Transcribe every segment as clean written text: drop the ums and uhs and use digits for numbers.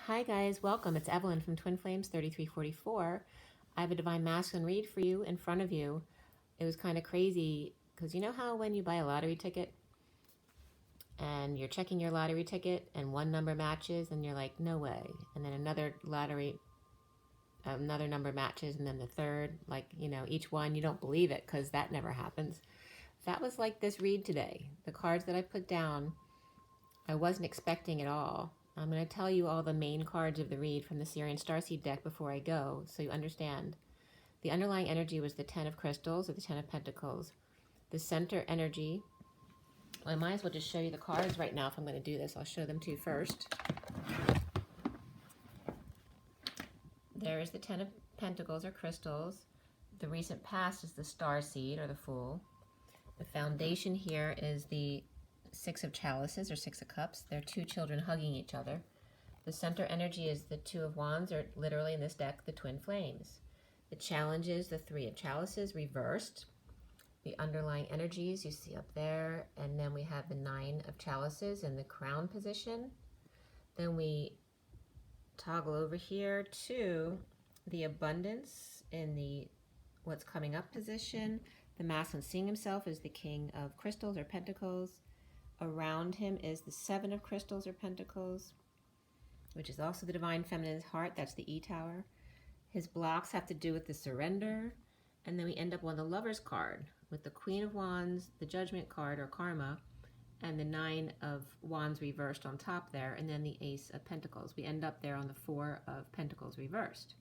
Hi guys, welcome. It's Evelyn from Twin Flames 3344. I have a Divine Masculine read for you in front of you. It was kind of crazy because you know how when you buy a lottery ticket and you're checking your lottery ticket and one number matches and you're like, no way. And then another number matches and then the third, like, you know, each one, you don't believe it because that never happens. That was like this read today. The cards that I put down, I wasn't expecting at all. I'm going to tell you all the main cards of the read from the SIRIAN STARSEED deck before I go, so you understand. The underlying energy was the 10 of crystals or the 10 of pentacles. The center energy, well, I might as well just show you the cards right now if I'm going to do this. I'll show them to you first. There is the 10 of pentacles or crystals. The recent past is the Starseed or the Fool. The foundation here is the 6 of chalices or 6 of cups. They're two children hugging each other. The center energy is the 2 of wands, or literally in this deck, the twin flames. The challenge is the 3 of chalices reversed. The underlying energies you see up there, and then we have the 9 of chalices in the crown position. Then we toggle over here to the abundance in the what's coming up position. The masculine seeing himself as the king of crystals or pentacles. Around him is the 7 of crystals or pentacles, which is also the divine feminine's heart. That's the E tower. His blocks have to do with the surrender. And then we end up on the lover's card with the Queen of Wands, the judgment card or karma, and the 9 of wands reversed on top there, and then the Ace of Pentacles. We end up there on the 4 of Pentacles reversed.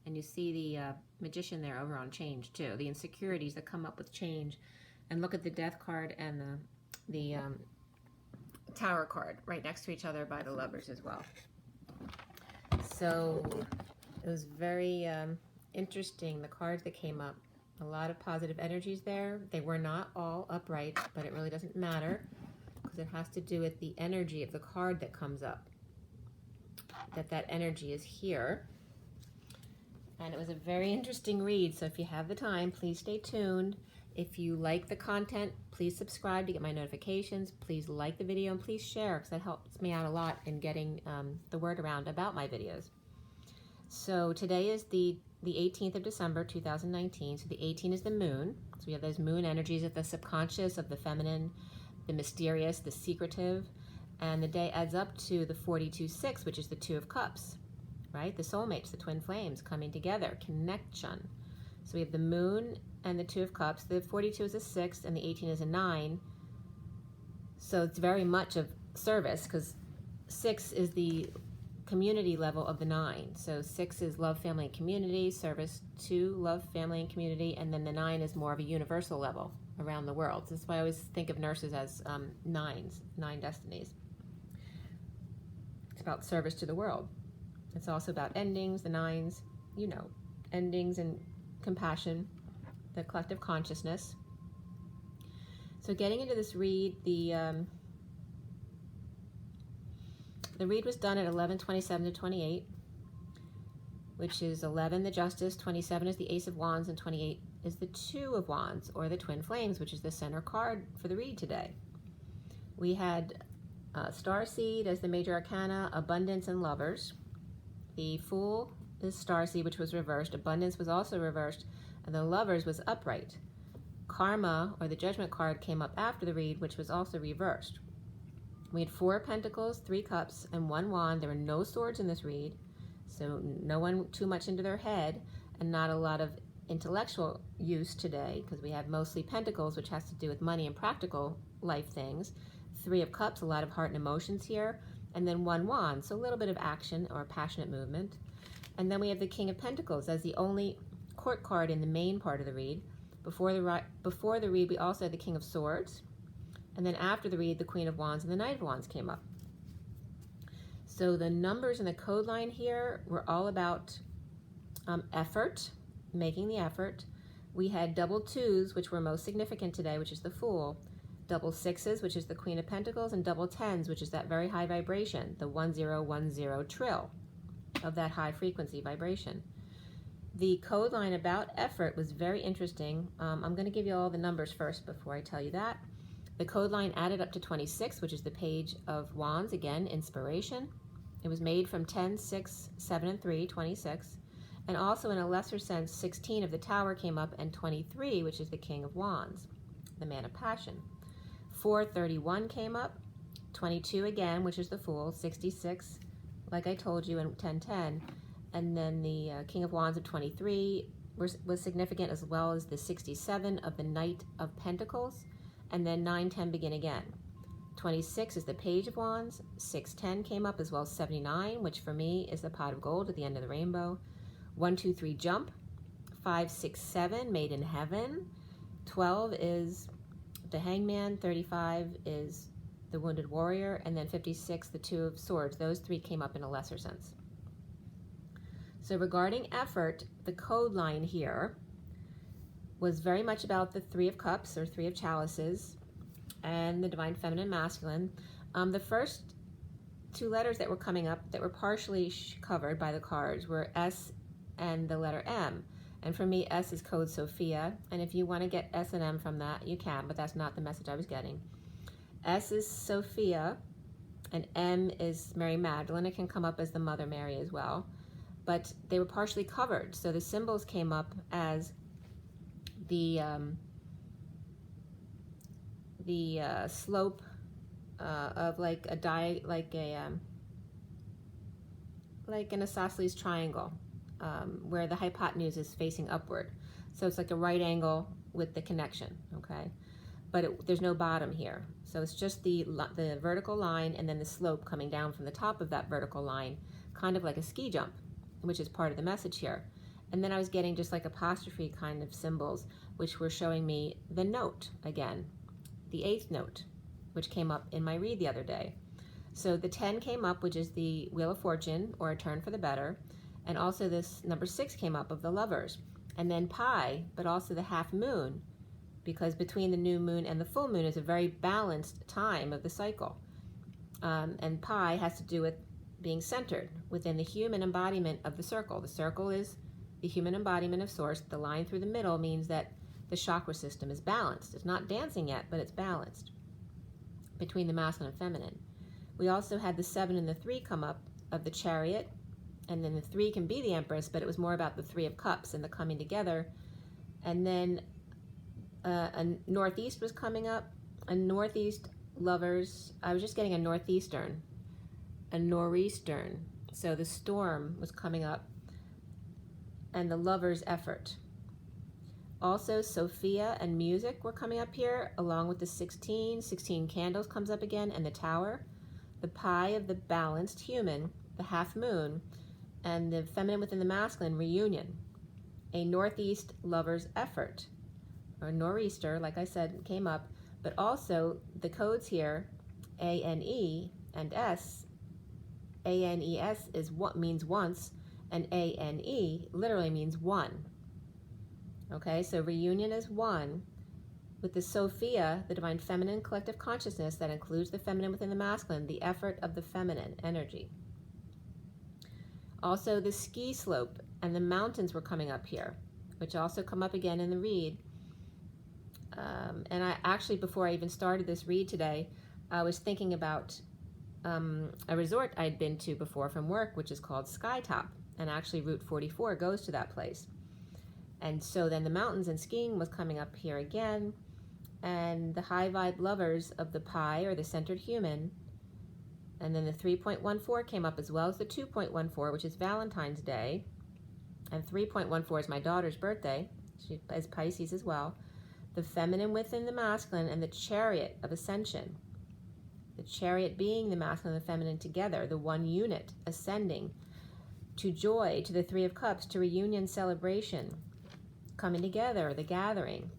And you see the magician there over on change too. The insecurities that come up with change. And look at the death card and the tower card right next to each other by the lovers as well. So it was very interesting, the cards that came up. A lot of positive energies there. They were not all upright, but it really doesn't matter because it has to do with the energy of the card that comes up. That energy is here. And it was a very interesting read, so if you have the time, please stay tuned. If you like the content, please subscribe to get my notifications. Please like the video and please share because that helps me out a lot in getting the word around about my videos. So today is the 18th of December 2019. So the 18 is the moon. So we have those moon energies of the subconscious, of the feminine, the mysterious, the secretive. And the day adds up to the 42-6, which is the 2 of cups, right? The soulmates, the twin flames coming together, connection. So we have the moon and the 2 of cups. The 42 is a 6 and the 18 is a 9. So it's very much of service because 6 is the community level of the 9. So 6 is love, family, and community. Service 2, love, family, and community. And then the 9 is more of a universal level around the world. So that's why I always think of nurses as 9 destinies. It's about service to the world. It's also about endings, the 9s, you know, endings and compassion, the collective consciousness. So getting into this read, the read was done at 11:27 to 28, which is 11 the Justice, 27 is the Ace of Wands, and 28 is the 2 of Wands, or the Twin Flames, which is the center card for the read today. We had Starseed as the major arcana, abundance and lovers. The Fool is Starseed, which was reversed. Abundance was also reversed, and the lovers was upright. Karma, or the judgment card, came up after the read, which was also reversed. We had 4 pentacles, 3 cups, and 1 wand. There were no swords in this read, so no one too much into their head, and not a lot of intellectual use today, because we have mostly pentacles, which has to do with money and practical life things. 3 of cups, a lot of heart and emotions here, and then 1 wand, so a little bit of action or passionate movement. And then we have the King of Pentacles as the only court card in the main part of the read. Before the read, we also had the King of Swords. And then after the read, the Queen of Wands and the Knight of Wands came up. So the numbers in the code line here were all about effort, making the effort. We had double 2s, which were most significant today, which is the Fool. Double 6s, which is the Queen of Pentacles, and double 10s, which is that very high vibration, the 1010 trill of that high frequency vibration. The code line about effort was very interesting. I'm going to give you all the numbers first before I tell you that. The code line added up to 26, which is the Page of Wands, again, inspiration. It was made from 10, 6, 7, and 3, 26. And also in a lesser sense, 16 of the Tower came up, and 23, which is the King of Wands, the Man of Passion. 431 came up, 22 again, which is the Fool, 66, like I told you, and 1010. And then the King of Wands of 23 was significant, as well as the 67 of the Knight of Pentacles. And then 9, 10 begin again. 26 is the Page of Wands. 6, 10 came up, as well as 79, which for me is the Pot of Gold at the end of the rainbow. 1, 2, 3 jump. 5, 6, 7 Made in Heaven. 12 is the Hangman. 35 is the Wounded Warrior, and then 56 the Two of Swords. Those three came up in a lesser sense. So regarding effort, the code line here was very much about the Three of Cups, or Three of Chalices, and the Divine Feminine Masculine. The first two letters that were coming up that were partially covered by the cards were S and the letter M. And for me, S is code Sophia, and if you want to get S and M from that, you can, but that's not the message I was getting. S is Sophia, and M is Mary Magdalene. It can come up as the Mother Mary as well, but they were partially covered. So the symbols came up as the slope of like an isosceles triangle, where the hypotenuse is facing upward. So it's like a right angle with the connection, okay? But there's no bottom here. So it's just the vertical line and then the slope coming down from the top of that vertical line, kind of like a ski jump, which is part of the message here. And then I was getting just like apostrophe kind of symbols, which were showing me the note again, the 8th note, which came up in my read the other day. So the 10 came up, which is the Wheel of Fortune, or a turn for the better. And also this number 6 came up, of the Lovers. And then Pi, but also the half moon, because between the new moon and the full moon is a very balanced time of the cycle. And Pi has to do with being centered within the human embodiment of the circle. The circle is the human embodiment of Source. The line through the middle means that the chakra system is balanced. It's not dancing yet, but it's balanced between the masculine and feminine. We also had the 7 and the 3 come up, of the Chariot, and then the 3 can be the Empress, but it was more about the 3 of Cups and the coming together. And then a Northeast was coming up, a Northeast Lovers. I was just getting a Northeastern, a Nor'eastern. So the Storm was coming up, and the Lovers' Effort. Also, Sophia and Music were coming up here, along with the 16. 16 Candles comes up again, and the Tower. The Pi of the Balanced Human, the Half Moon, and the Feminine within the Masculine, Reunion. A Northeast Lover's Effort, or Nor'easter, like I said, came up, but also the codes here, A-N-E and S. A-N-E-S is what means once, and A-N-E literally means one. Okay, so reunion is one, with the Sophia, the Divine Feminine Collective Consciousness that includes the feminine within the masculine, the effort of the feminine energy. Also the ski slope and the mountains were coming up here, which also come up again in the read. And I actually, before I even started this read today, I was thinking about a resort I'd been to before from work, which is called Skytop, and actually Route 44 goes to that place. And so then the mountains and skiing was coming up here again, and the high vibe lovers of the Pi, or the centered human, and then the 3.14 came up, as well as the 2.14, which is Valentine's Day, and 3.14 is my daughter's birthday. She is Pisces as well. The feminine within the masculine, and the Chariot of Ascension. The Chariot being the masculine and the feminine together, the one unit, ascending to joy, to the 3 of Cups, to reunion, celebration, coming together, the gathering.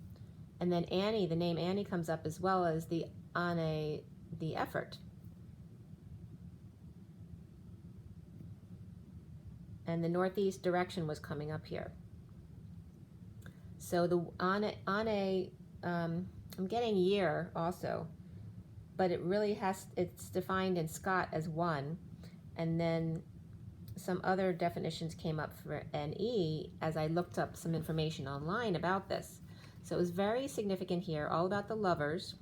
And then Annie, the name Annie comes up, as well as the Ane, the effort. And the northeast direction was coming up here. So the Ane, I'm getting year also, but it really it's defined in Scott as one. And then some other definitions came up for NE as I looked up some information online about this. So it was very significant here, all about the lovers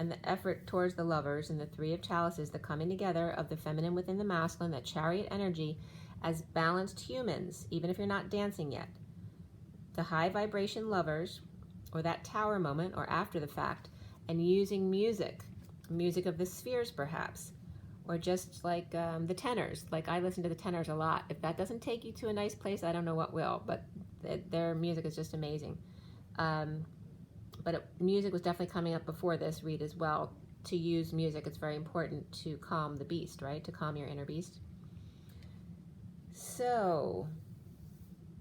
and the effort towards the lovers, and the Three of Chalices, the coming together of the feminine within the masculine, that chariot energy as balanced humans, even if you're not dancing yet. The high vibration lovers, or that tower moment, or after the fact, and using music of the spheres perhaps, or just like the tenors. Like I listen to the tenors a lot. If that doesn't take you to a nice place, I don't know what will, but their music is just amazing. Music was definitely coming up before this read as well. To use music, it's very important to calm the beast, right? To calm your inner beast. So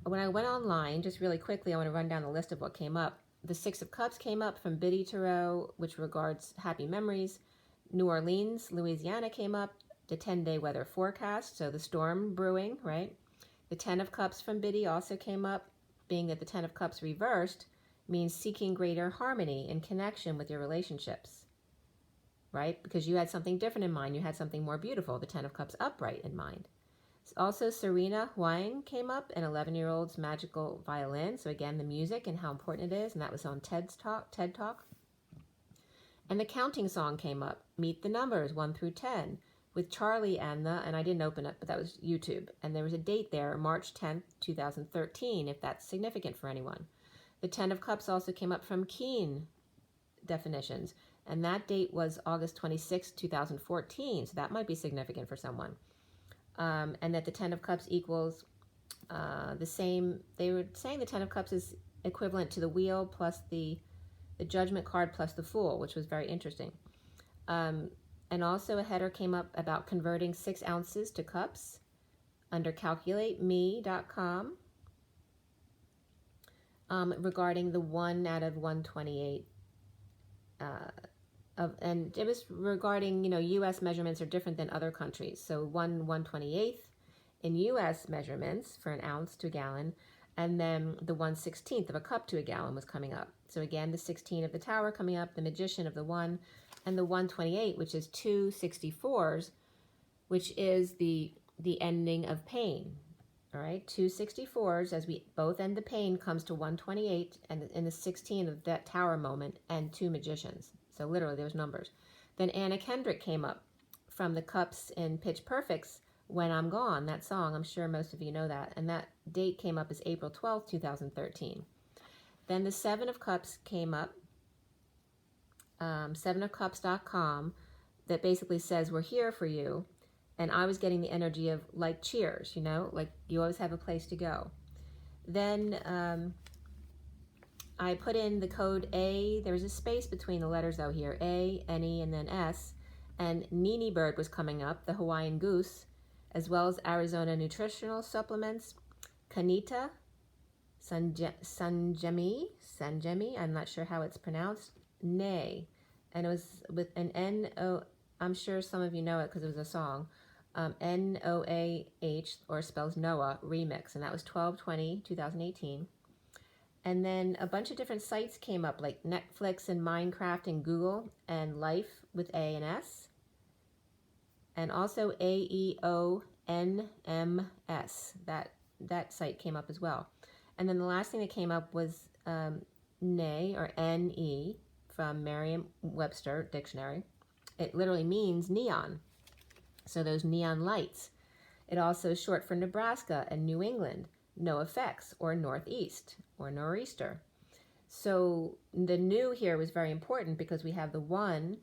when I went online, just really quickly, I want to run down the list of what came up. The Six of Cups came up from Biddy Tarot, which regards happy memories. New Orleans, Louisiana came up. The 10-day weather forecast, so the storm brewing, right? The 10 of Cups from Biddy also came up, being that the 10 of Cups reversed means seeking greater harmony and connection with your relationships, right? Because you had something different in mind. You had something more beautiful, the 10 of Cups upright in mind. Also, Serena Huang came up, an 11-year-old's magical violin. So again, the music and how important it is, and that was on TED Talk. And the counting song came up, Meet the Numbers, 1 through 10, with Charlie and I didn't open it, but that was YouTube. And there was a date there, March 10th, 2013, if that's significant for anyone. The 10 of Cups also came up from Keen definitions, and that date was August 26, 2014, so that might be significant for someone. And that the 10 of Cups equals the same. They were saying the 10 of Cups is equivalent to the Wheel plus the Judgment card plus the Fool, which was very interesting. And also a header came up about converting 6 ounces to cups under calculateme.com regarding the 1 out of 128. And it was regarding, U.S. measurements are different than other countries. So 1/128th in U.S. measurements for an ounce to a gallon, and then the 1/16th of a cup to a gallon was coming up. So again, the 16 of the Tower coming up, the Magician of the 1, and the 128, which is 2 64s, which is the ending of pain. All right, 2 64s, as we both end the pain, comes to 128, and in the 16 of that Tower moment, and 2 Magicians. So literally, there's numbers. Then Anna Kendrick came up from the Cups in Pitch Perfect's When I'm Gone, that song. I'm sure most of you know that. And that date came up as April 12th, 2013. Then the 7 of Cups came up, 7ofcups.com, that basically says, we're here for you. And I was getting the energy of like cheers, like you always have a place to go. Then I put in the code A. There was a space between the letters though here, A, N-E, and then S. And Nini Bird was coming up, the Hawaiian goose, as well as Arizona nutritional supplements, Kanita, Sanjemi, I'm not sure how it's pronounced, Nay. And it was with an N-O, I'm sure some of you know it because it was a song, N-O-A-H, or spells Noah, remix, and that was 12/20/2018. And then a bunch of different sites came up, like Netflix and Minecraft and Google, and Life with A and S, and also AEONMS, that site came up as well. And then the last thing that came up was NE, or N-E, from Merriam-Webster Dictionary. It literally means neon, so those neon lights. It also is short for Nebraska and New England, no effects, or northeast, or nor'easter. So the new here was very important because we have the 1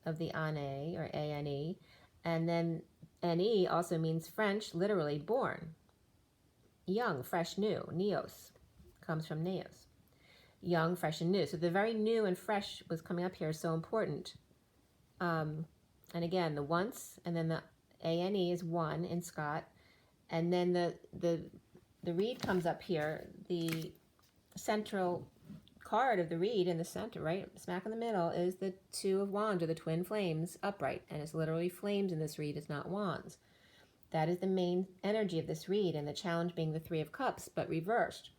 of the Ane, or A-N-E, and then N-E also means French, literally born. Young, fresh, new. Neos comes from neos. Young, fresh, and new. So the very new and fresh was coming up here is so important. And again, the once, and then the A-N-E is 1 in Scott. And then the reed comes up here. The central card of the reed in the center, right smack in the middle, is the 2 of Wands, or the twin flames upright. And it's literally flames in this reed, it's not wands. That is the main energy of this read, and the challenge being the 3 of Cups, but reversed.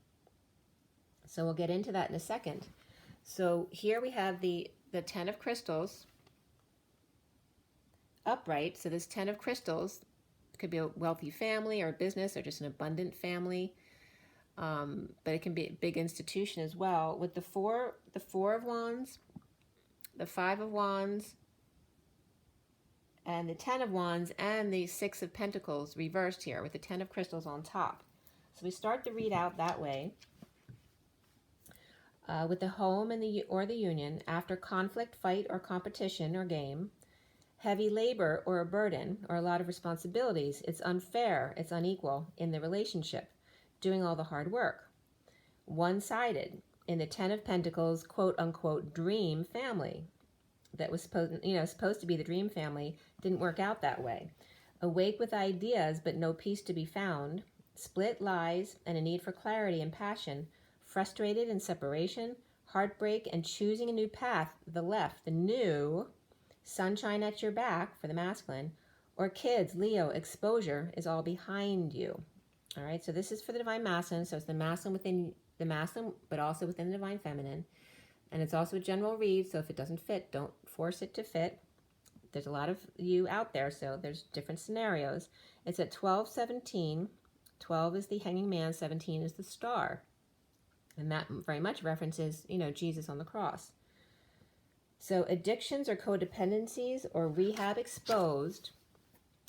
So we'll get into that in a second. So here we have the 10 of Crystals upright. So this 10 of Crystals could be a wealthy family or a business or just an abundant family. But it can be a big institution as well. With the 4 of Wands, the Five of Wands, and the Ten of Wands, and the Six of Pentacles reversed here with the Ten of Crystals on top. So we start the read out that way. With the home and the union, after conflict, fight, or competition or game, heavy labor or a burden or a lot of responsibilities, it's unfair, it's unequal in the relationship, doing all the hard work. One-sided in the Ten of Pentacles, quote unquote, dream family that was supposed to be the dream family didn't work out that way. Awake with ideas but no peace to be found, split lies and a need for clarity and passion, frustrated in separation, heartbreak and choosing a new path, the left, the new, sunshine at your back for the masculine, or kids, Leo, exposure is all behind you. All right, so this is for the divine masculine, so it's the masculine within the masculine, but also within the divine feminine. And it's also a general read, so if it doesn't fit, don't force it to fit. There's a lot of you out there, so there's different scenarios. It's at 12:17. 12 is the hanging man, 17 is the star. And that very much references, Jesus on the cross. So addictions or codependencies or rehab exposed,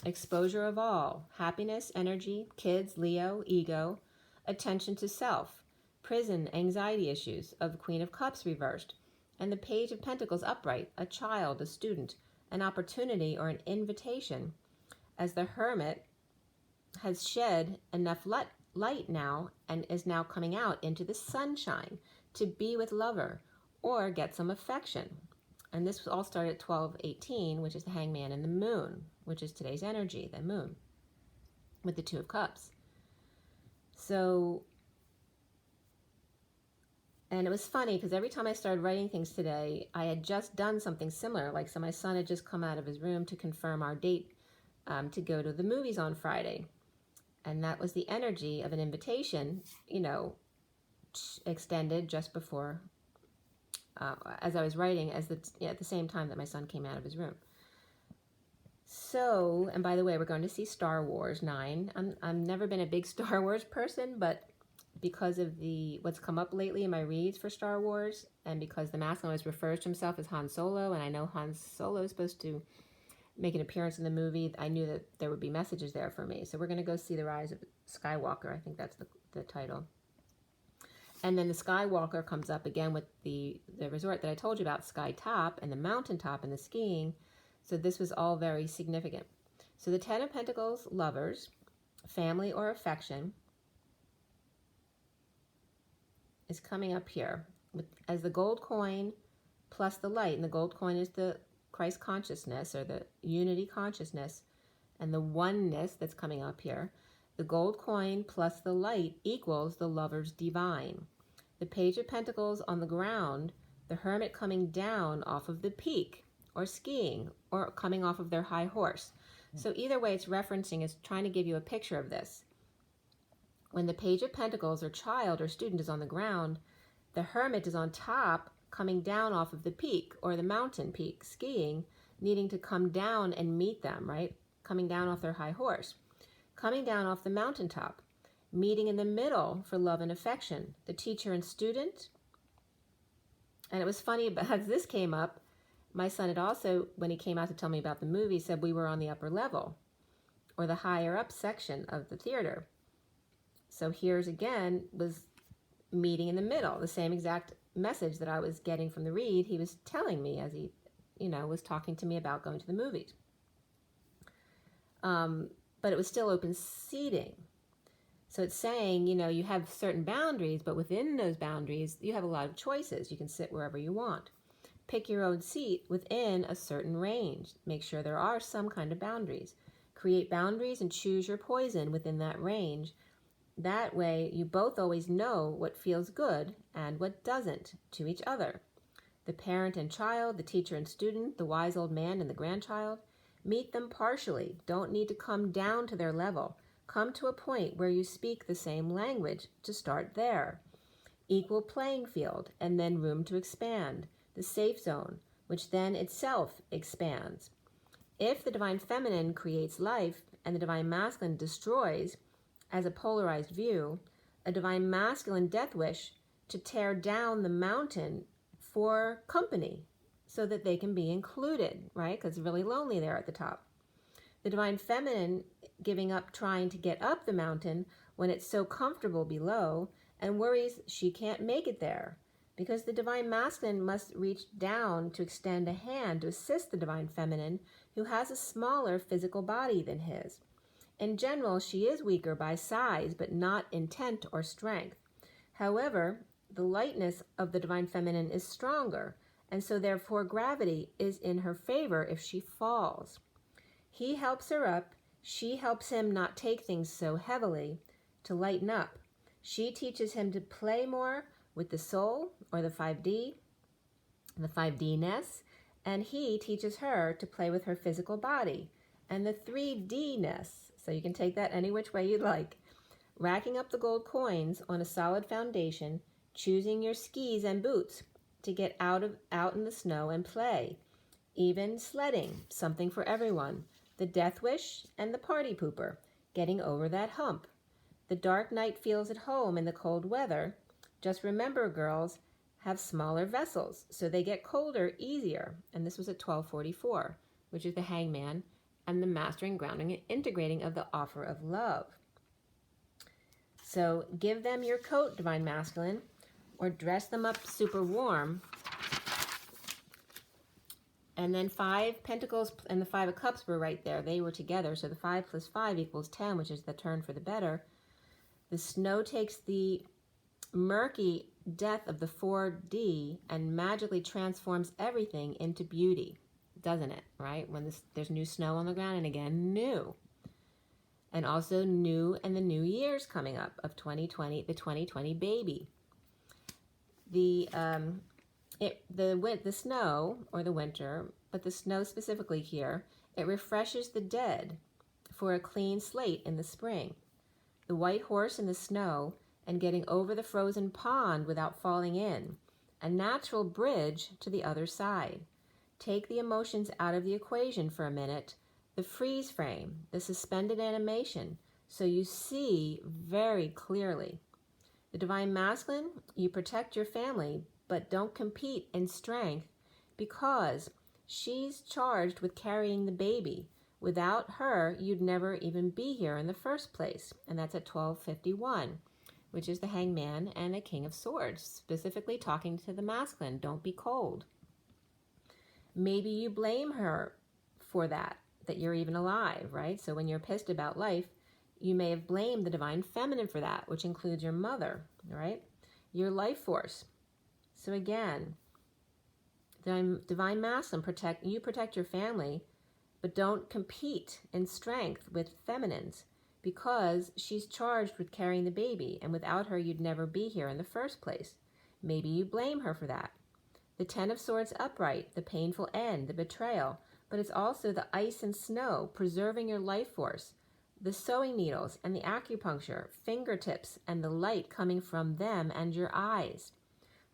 exposure of all, happiness, energy, kids, Leo, ego, attention to self, prison, anxiety issues of the Queen of Cups reversed, and the Page of Pentacles upright, a child, a student, an opportunity or an invitation, as the Hermit has shed enough light now and is now coming out into the sunshine to be with lover or get some affection. And this all started at 12:18, which is the hangman and the moon, which is today's energy, the moon, with the Two of Cups. So, and it was funny because every time I started writing things today, I had just done something similar. Like, so my son had just come out of his room to confirm our date to go to the movies on Friday. And that was the energy of an invitation, extended just before, as I was writing, at the same time that my son came out of his room. So, and by the way, we're going to see Star Wars 9. I've never been a big Star Wars person, but because of what's come up lately in my reads for Star Wars, and because the masculine always refers to himself as Han Solo, and I know Han Solo is supposed to make an appearance in the movie, I knew that there would be messages there for me. So we're going to go see The Rise of Skywalker. I think that's the title. And then the Skywalker comes up again with the resort that I told you about, Sky Top, and the mountaintop and the skiing. So this was all very significant. So the Ten of Pentacles, lovers, family or affection, is coming up here as the gold coin plus the light. And the gold coin is the Christ consciousness or the unity consciousness and the oneness that's coming up here. The gold coin plus the light equals the lover's divine. The Page of Pentacles on the ground, the Hermit coming down off of the peak or skiing or coming off of their high horse. So either way it's referencing, is trying to give you a picture of this. When the Page of Pentacles or child or student is on the ground, the Hermit is on top coming down off of the peak or the mountain peak, skiing, needing to come down and meet them, right? Coming down off their high horse. Coming down off the mountaintop, meeting in the middle for love and affection, the teacher and student. And it was funny, but as this came up, my son had also, when he came out to tell me about the movie, said we were on the upper level or the higher up section of the theater. So here's again, was meeting in the middle, the same exact message that I was getting from the read, he was telling me as he, was talking to me about going to the movies. But it was still open seating. So it's saying, you have certain boundaries, but within those boundaries, you have a lot of choices. You can sit wherever you want. Pick your own seat within a certain range. Make sure there are some kind of boundaries. Create boundaries and choose your poison within that range. That way, you both always know what feels good and what doesn't to each other. The parent and child, the teacher and student, the wise old man and the grandchild, meet them partially. Don't need to come down to their level. Come to a point where you speak the same language to start there. Equal playing field and then room to expand. The safe zone, which then itself expands. If the divine feminine creates life and the divine masculine destroys, as a polarized view, a divine masculine death wish to tear down the mountain for company, so that they can be included, right? Because it's really lonely there at the top. The Divine Feminine giving up trying to get up the mountain when it's so comfortable below and worries she can't make it there, because the Divine Masculine must reach down to extend a hand to assist the Divine Feminine, who has a smaller physical body than his. In general, she is weaker by size, but not intent or strength. However, the lightness of the Divine Feminine is stronger, and so therefore gravity is in her favor if she falls. He helps her up. She helps him not take things so heavily, to lighten up. She teaches him to play more with the soul, or the 5D, the 5D-ness, and he teaches her to play with her physical body, and the 3D-ness. So you can take that any which way you'd like. Racking up the gold coins on a solid foundation, choosing your skis and boots to get out in the snow and play. Even sledding, something for everyone. The death wish and the party pooper, getting over that hump. The dark night feels at home in the cold weather. Just remember, girls, have smaller vessels, so they get colder easier. And this was at 1244, which is the Hangman and the mastering, grounding, and integrating of the offer of love. So give them your coat, Divine Masculine, or dress them up super warm. And then 5 Pentacles and the 5 of Cups were right there. They were together. So the 5 plus 5 equals 10, which is the turn for the better. The snow takes the murky death of the 4D and magically transforms everything into beauty. Doesn't it, right? When there's new snow on the ground, and again, new. And also new, and the new year's coming up of 2020, the 2020 baby. The snow, or the winter, but the snow specifically here, it refreshes the dead for a clean slate in the spring. The white horse in the snow and getting over the frozen pond without falling in. A natural bridge to the other side. Take the emotions out of the equation for a minute. The freeze frame, the suspended animation, so you see very clearly. The Divine Masculine, you protect your family, but don't compete in strength, because she's charged with carrying the baby. Without her, you'd never even be here in the first place. And that's at 1251, which is the Hangman and the King of Swords, specifically talking to the masculine. Don't be cold. Maybe you blame her for that you're even alive, right? So when you're pissed about life, you may have blamed the Divine Feminine for that, which includes your mother, right? Your life force. So again, Divine Masculine, protect your family, but don't compete in strength with feminines, because she's charged with carrying the baby, and without her, you'd never be here in the first place. Maybe you blame her for that. The 10 of Swords upright, the painful end, the betrayal, but it's also the ice and snow, preserving your life force, the sewing needles and the acupuncture, fingertips, and the light coming from them and your eyes.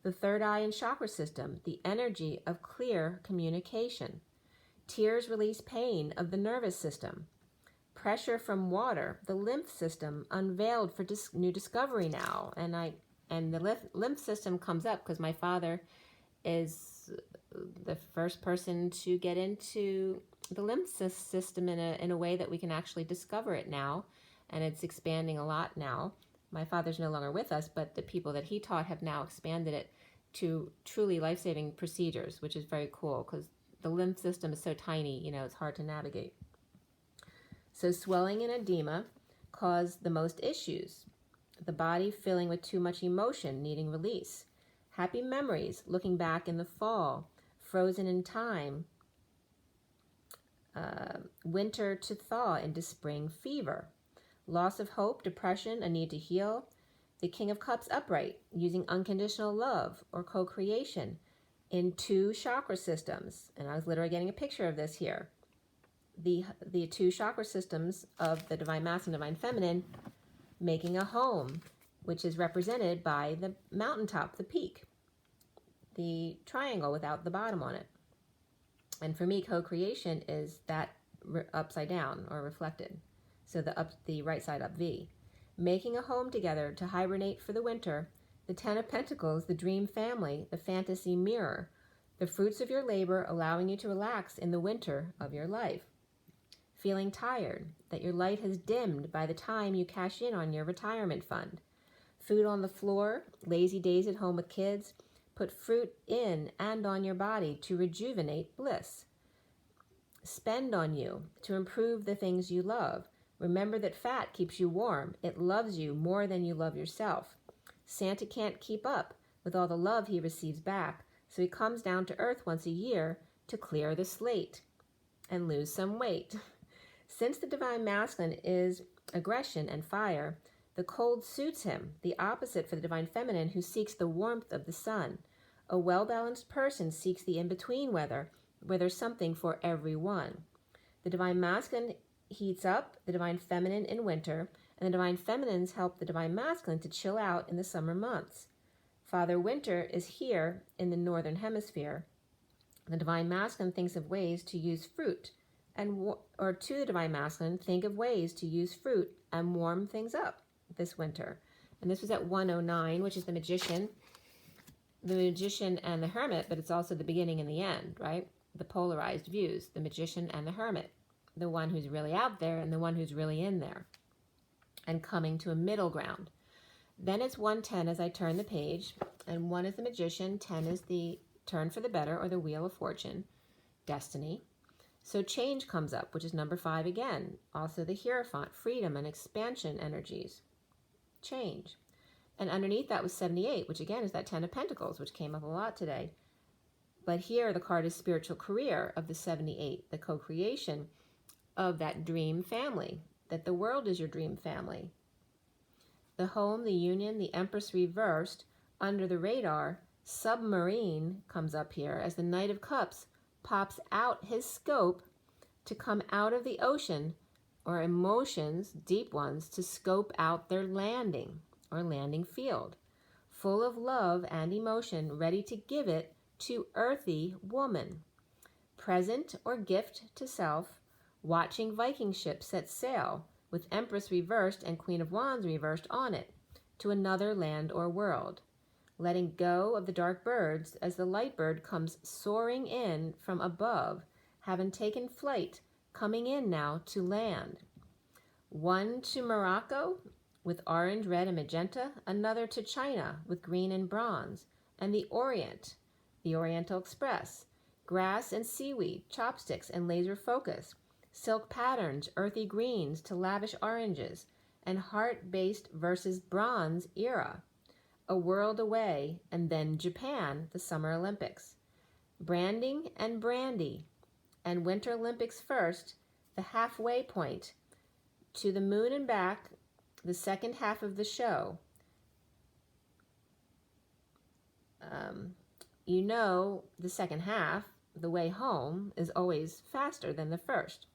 The third eye and chakra system, the energy of clear communication. Tears release pain of the nervous system. Pressure from water, the lymph system, unveiled for new discovery now. And the lymph system comes up because my father is the first person to get into the lymph system in a way that we can actually discover it now, and it's expanding a lot now. My father's no longer with us, but the people that he taught have now expanded it to truly life-saving procedures, which is very cool because the lymph system is so tiny, it's hard to navigate. So swelling and edema cause the most issues. The body filling with too much emotion, needing release. Happy memories, looking back in the fall, frozen in time. Winter to thaw into spring fever. Loss of hope, depression, a need to heal. The King of Cups upright, using unconditional love or co-creation in 2 chakra systems. And I was literally getting a picture of this here. The 2 chakra systems of the Divine Masculine and Divine Feminine making a home, which is represented by the mountaintop, the peak, the triangle without the bottom on it. And for me, co-creation is that upside down or reflected. So the right side up V. Making a home together to hibernate for the winter. The 10 of Pentacles, the dream family, the fantasy mirror. The fruits of your labor allowing you to relax in the winter of your life. Feeling tired, that your light has dimmed by the time you cash in on your retirement fund. Food on the floor, lazy days at home with kids. Put fruit in and on your body to rejuvenate bliss. Spend on you to improve the things you love. Remember that fat keeps you warm. It loves you more than you love yourself. Santa can't keep up with all the love he receives back, so he comes down to earth once a year to clear the slate and lose some weight. Since the divine masculine is aggression and fire, the cold suits him, the opposite for the divine feminine who seeks the warmth of the sun. A well-balanced person seeks the in-between weather, where there's something for everyone. The divine masculine heats up the divine feminine in winter, and the divine feminines help the divine masculine to chill out in the summer months. Father Winter is here in the northern hemisphere. The divine masculine thinks of ways to use fruit, or to the divine masculine, think of ways to use fruit and warm things up this winter. And this was at 109, which is the magician and the hermit, but it's also the beginning and the end, right? The polarized views, the magician and the hermit, the one who's really out there and the one who's really in there, and coming to a middle ground. Then it's 110 as I turn the page, and 1 is the magician, 10 is the turn for the better, or the wheel of fortune, destiny. So change comes up, which is number 5 again. Also the Hierophant, freedom and expansion energies. Change. And underneath that was 78, which again is that 10 of Pentacles, which came up a lot today. But here the card is spiritual career of the 78, the co-creation of that dream family, that the world is your dream family. The home, the union, the Empress reversed, under the radar, submarine comes up here as the Knight of Cups pops out his scope to come out of the ocean, or emotions, deep ones, to scope out their landing or landing field, full of love and emotion, ready to give it to earthy woman. Present or gift to self, watching Viking ships set sail with Empress reversed and Queen of Wands reversed on it to another land or world. Letting go of the dark birds as the light bird comes soaring in from above, having taken flight, coming in now to land. 1 to Morocco with orange, red, and magenta, another to China with green and bronze, and the Orient, the Oriental Express, grass and seaweed, chopsticks and laser focus, silk patterns, earthy greens to lavish oranges, and heart-based versus bronze era. A world away, and then Japan, the Summer Olympics. Branding and brandy, and Winter Olympics first, the halfway point. To the moon and back, the second half of the show. You know the second half, the way home, is always faster than the first.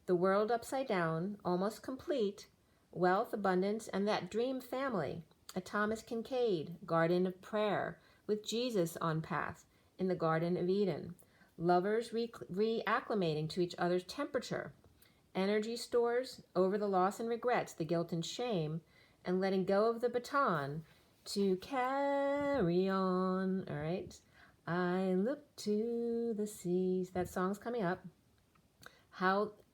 The world upside down, almost complete, wealth, abundance, and that dream family. A Thomas Kincaid, garden of prayer, with Jesus on path in the Garden of Eden. Lovers reacclimating to each other's temperature. Energy stores over the loss and regrets, the guilt and shame, and letting go of the baton to carry on. All right. I look to the seas. That song's coming up.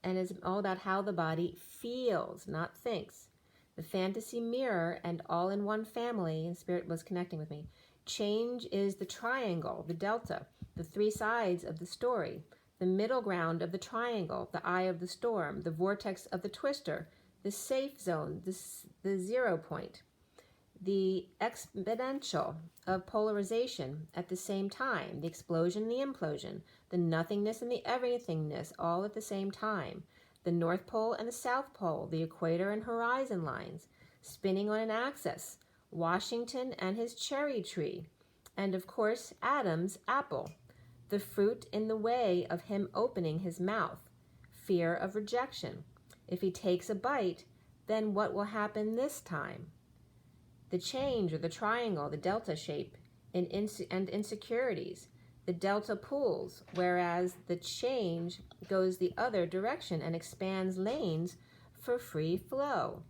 And it's all about how the body feels, not thinks. The fantasy mirror and all in one family, and Spirit was connecting with me. Change is the triangle, the delta, the 3 sides of the story, the middle ground of the triangle, the eye of the storm, the vortex of the twister, the safe zone, the 0 point, the exponential of polarization at the same time, the explosion, the implosion, the nothingness and the everythingness all at the same time. The North Pole and the South Pole, the equator and horizon lines, spinning on an axis, Washington and his cherry tree, and of course Adam's apple, the fruit in the way of him opening his mouth, fear of rejection. If he takes a bite, then what will happen this time? The change or the triangle, the delta shape, and insecurities. The delta pulls, whereas the change goes the other direction and expands lanes for free flow.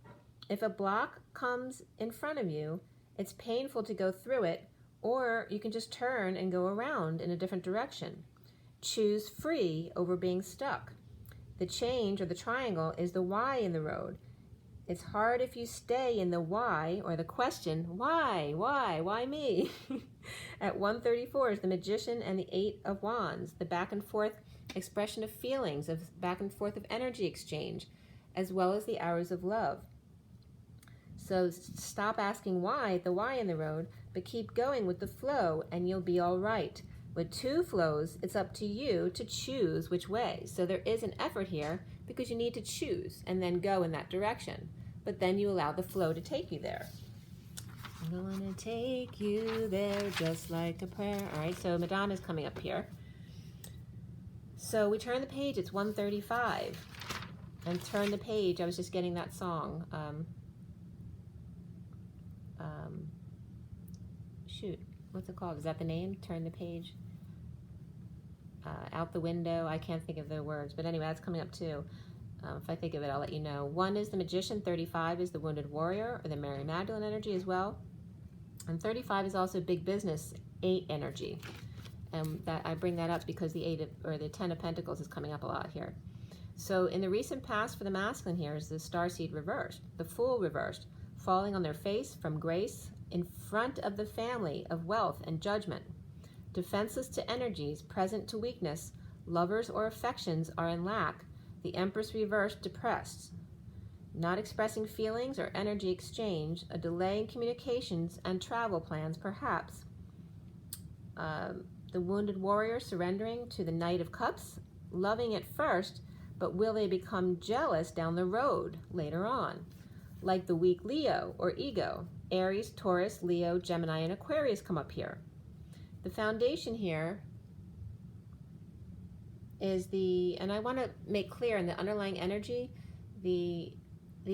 If a block comes in front of you, it's painful to go through it Or you can just turn and go around in a different direction. Choose free over being stuck. The change, or the triangle, is the why in the road. It's hard if you stay in the why, or the question, why me? At 134 is the Magician and the 8 of Wands, the back and forth expression of feelings, of back and forth of energy exchange, as well as the hours of love. So stop asking why, the why in the road, but keep going with the flow and you'll be all right. With 2 flows, it's up to you to choose which way. So there is an effort here because you need to choose and then go in that direction. But then you allow the flow to take you there. I'm gonna take you there just like a prayer. All right, so Madonna's coming up here. So we turn the page, it's 135. And turn the page, I was just getting that song. Shoot, what's it called? Is that the name? Turn the page? Out the window. I can't think of the words, but anyway, that's coming up too. If I think of it, I'll let you know. 1 is the Magician, 35 is the Wounded Warrior, or the Mary Magdalene energy as well. And 35 is also big business, 8 energy. And that I bring that up because the 10 of Pentacles is coming up a lot here. So in the recent past for the masculine here is the Starseed reversed, the Fool reversed, falling on their face from grace in front of the family of wealth and judgment. Defenseless to energies, present to weakness, lovers or affections are in lack. The Empress reversed, depressed. Not expressing feelings or energy exchange, a delay in communications and travel plans perhaps. The Wounded Warrior surrendering to the Knight of Cups, loving at first, but will they become jealous down the road later on? Like the weak Leo or ego, Aries, Taurus, Leo, Gemini, and Aquarius come up here. The foundation here is and I want to make clear in the underlying energy, the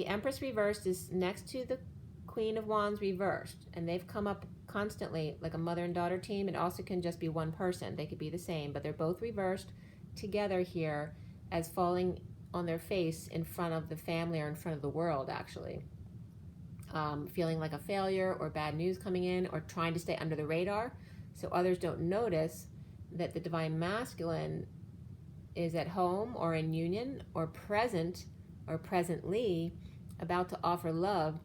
Empress reversed is next to the Queen of Wands reversed, and they've come up constantly like a mother and daughter team. It also can just be one person. They could be the same, but they're both reversed together here as falling on their face in front of the family or in front of the world, actually. Feeling like a failure or bad news coming in, or trying to stay under the radar so others don't notice that the Divine Masculine is at home or in union or present or presently about to offer love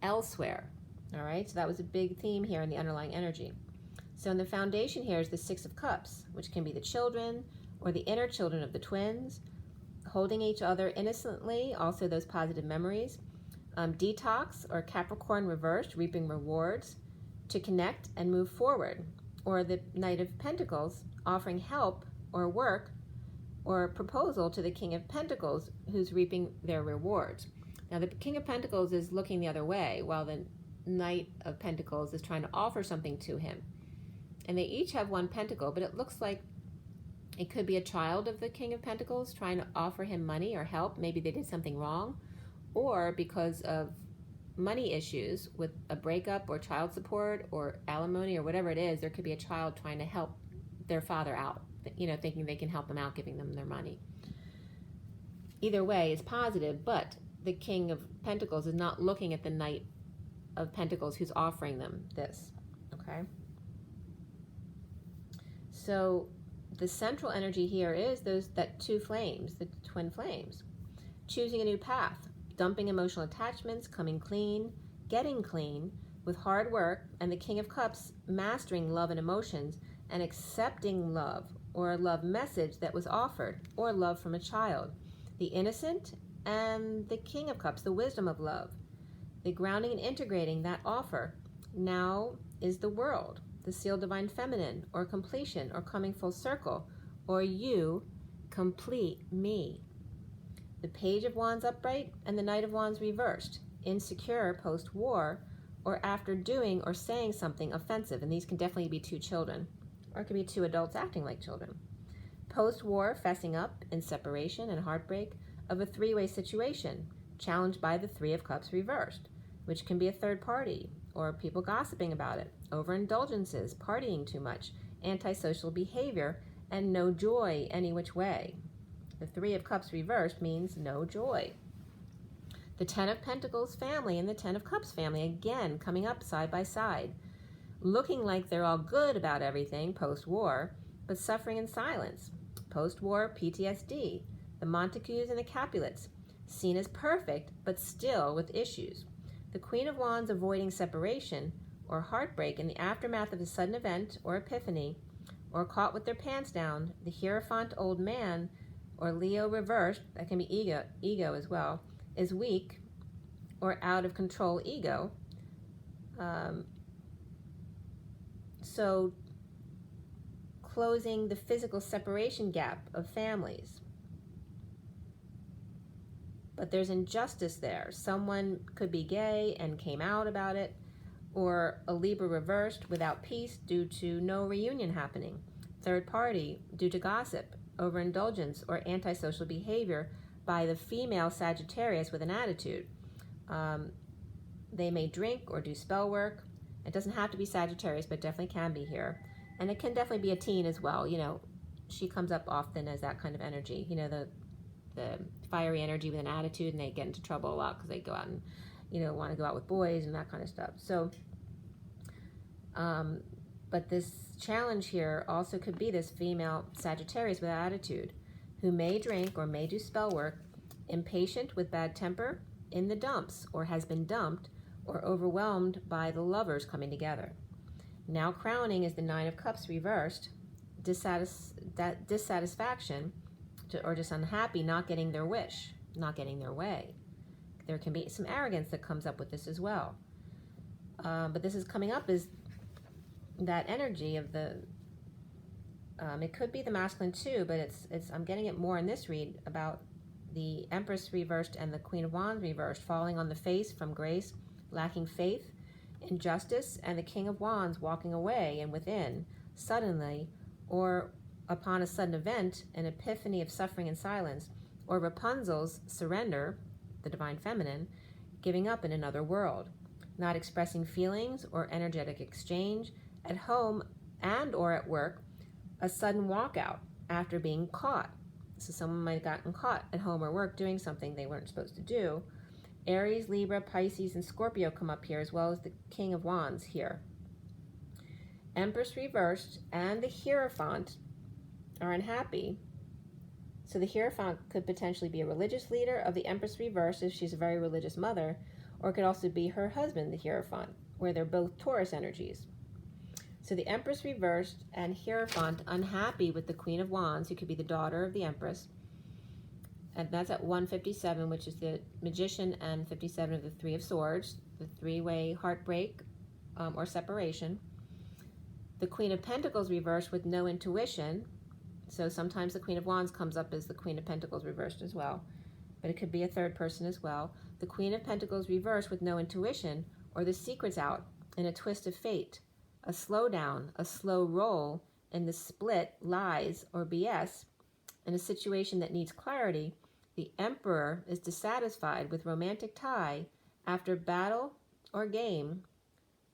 elsewhere. All right, so that was a big theme here in the underlying energy. So in the foundation here is the 6 of Cups, which can be the children or the inner children of the twins, holding each other innocently, also those positive memories. Detox or Capricorn reversed, reaping rewards to connect and move forward. Or the Knight of Pentacles, offering help or work or proposal to the King of Pentacles, who's reaping their rewards. Now the King of Pentacles is looking the other way, while the Knight of Pentacles is trying to offer something to him. And they each have 1 pentacle, but it looks like it could be a child of the King of Pentacles trying to offer him money or help. Maybe they did something wrong, or because of money issues with a breakup or child support or alimony or whatever it is, there could be a child trying to help their father out, you know, thinking they can help them out, giving them their money. Either way is positive, but the King of Pentacles is not looking at the Knight of Pentacles who's offering them this, okay? So the central energy here is that 2 flames, the twin flames. Choosing a new path, dumping emotional attachments, coming clean, getting clean with hard work, and the King of Cups mastering love and emotions and accepting love or a love message that was offered or love from a child. The innocent and the King of Cups, the wisdom of love. The grounding and integrating that offer now is the world, the sealed divine feminine, or completion, or coming full circle, or you complete me. The Page of Wands upright and the Knight of Wands reversed, insecure post-war, or after doing or saying something offensive, and these can definitely be 2 children, or it could be 2 adults acting like children. Post-war, fessing up in separation and heartbreak of a 3-way situation, challenged by the 3 of Cups reversed, which can be a third party, or people gossiping about it, overindulgences, partying too much, antisocial behavior, and no joy any which way. The 3 of Cups reversed means no joy. The 10 of Pentacles family and the 10 of Cups family, again, coming up side by side. looking like they're all good about everything post-war, but suffering in silence. Post-war PTSD, the Montagues and the Capulets, seen as perfect, but still with issues. The Queen of Wands avoiding separation or heartbreak in the aftermath of a sudden event or epiphany, or caught with their pants down. The Hierophant old man, or Leo reversed, that can be ego as well, is weak or out of control ego. So closing the physical separation gap of families. But there's injustice there. Someone could be gay and came out about it, or a Libra reversed without peace due to no reunion happening. Third party due to gossip, overindulgence, or antisocial behavior by the female Sagittarius with an attitude. They may drink or do spell work. It doesn't have to be Sagittarius, but definitely can be here. And it can definitely be a teen as well. You know, she comes up often as that kind of energy. You know, the fiery energy with an attitude, and they get into trouble a lot because they go out and, you know, want to go out with boys and that kind of stuff. So, but this challenge here also could be this female Sagittarius with attitude who may drink or may do spell work, impatient with bad temper, in the dumps or has been dumped, or overwhelmed by the lovers coming together. Now crowning is the Nine of Cups reversed, dissatisfaction, or just unhappy, not getting their wish, not getting their way. There can be some arrogance that comes up with this as well. But this is coming up as that energy of the, it could be the masculine too, but it's I'm getting it more in this read about the Empress reversed and the Queen of Wands reversed, falling on the face from grace, lacking faith, injustice, and the King of Wands walking away and within, suddenly, or upon a sudden event, an epiphany of suffering and silence, or Rapunzel's surrender, the divine feminine, giving up in another world, not expressing feelings or energetic exchange, at home and or at work, a sudden walkout after being caught. So someone might have gotten caught at home or work doing something they weren't supposed to do. Aries, Libra, Pisces, and Scorpio come up here, as well as the King of Wands here. Empress reversed and the Hierophant are unhappy. So the Hierophant could potentially be a religious leader of the Empress reversed if she's a very religious mother, or it could also be her husband, the Hierophant, where they're both Taurus energies. So the Empress reversed and Hierophant unhappy with the Queen of Wands, who could be the daughter of the Empress. And that's at 157, which is the Magician, and 57 of the Three of Swords, the three-way heartbreak or separation. The Queen of Pentacles reversed with no intuition. So sometimes the Queen of Wands comes up as the Queen of Pentacles reversed as well, but it could be a third person as well. The Queen of Pentacles reversed with no intuition, or the secret's out in a twist of fate, a slowdown, a slow roll in the split, lies, or BS in a situation that needs clarity. The Emperor is dissatisfied with romantic tie after battle or game.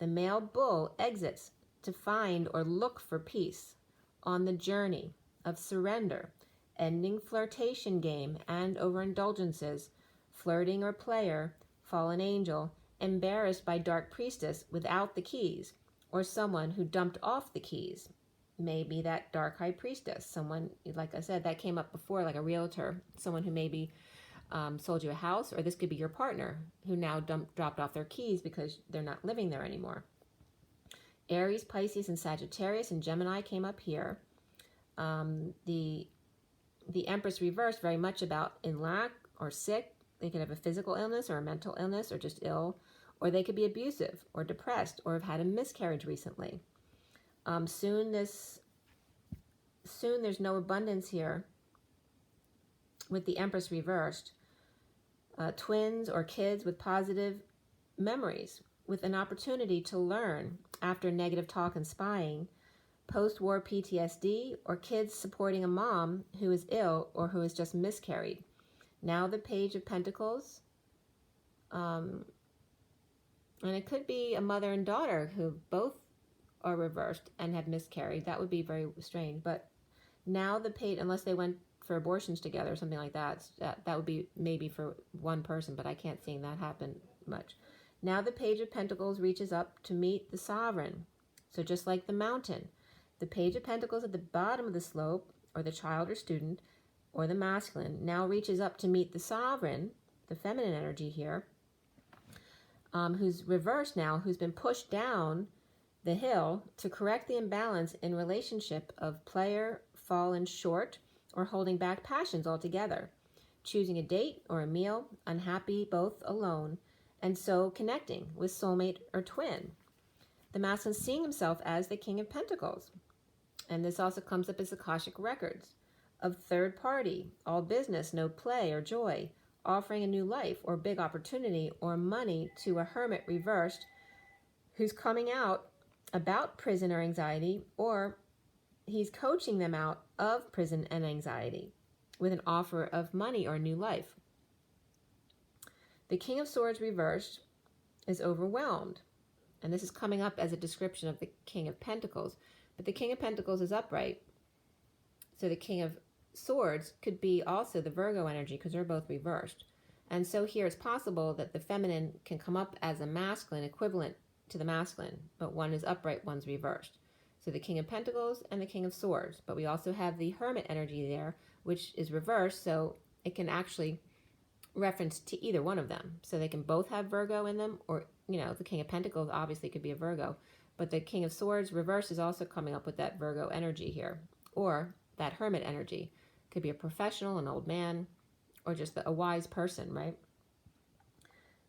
The male bull exits to find or look for peace on the journey of surrender, ending flirtation game and overindulgences, flirting or player, fallen angel, embarrassed by dark priestess without the keys, or someone who dumped off the keys. Maybe that dark high priestess, someone, like I said, that came up before, like a realtor, someone who maybe sold you a house, or this could be your partner who now dropped off their keys because they're not living there anymore. Aries, Pisces, and Sagittarius and Gemini came up here. The Empress reversed, very much about in lack or sick. They could have a physical illness or a mental illness or just ill, or they could be abusive or depressed or have had a miscarriage recently. Soon there's no abundance here with the Empress reversed. Twins or kids with positive memories, with an opportunity to learn after negative talk and spying, post-war PTSD, or kids supporting a mom who is ill or who has just miscarried. Now the Page of Pentacles, and it could be a mother and daughter who both are reversed and have miscarried. That would be very strange. But now the Page, unless they went for abortions together or something like that, that would be maybe for one person, but I can't see that happen much. Now the Page of Pentacles reaches up to meet the Sovereign, So just like the mountain, the Page of Pentacles at the bottom of the slope, or the child or student, or the masculine, now reaches up to meet the sovereign, the feminine energy here, who's reversed now, who's been pushed down the hill to correct the imbalance in relationship of player fallen short or holding back passions altogether, choosing a date or a meal, unhappy both alone, and so connecting with soulmate or twin. The masculine seeing himself as the King of Pentacles. And this also comes up as Akashic records of third party, all business, no play or joy, offering a new life or big opportunity or money to a hermit reversed who's coming out about prison or anxiety, or he's coaching them out of prison and anxiety with an offer of money or new life. The King of Swords reversed is overwhelmed. And this is coming up as a description of the King of Pentacles. But the King of Pentacles is upright. So the King of Swords could be also the Virgo energy because they're both reversed. And so here it's possible that the feminine can come up as a masculine equivalent to the masculine, but one is upright, one's reversed. So the King of Pentacles and the King of Swords. But we also have the Hermit energy there, which is reversed, so it can actually reference to either one of them. So they can both have Virgo in them, or, you know, the King of Pentacles obviously could be a Virgo, but the King of Swords reverse is also coming up with that Virgo energy here, or that Hermit energy. Could be a professional, an old man, or just a wise person, right?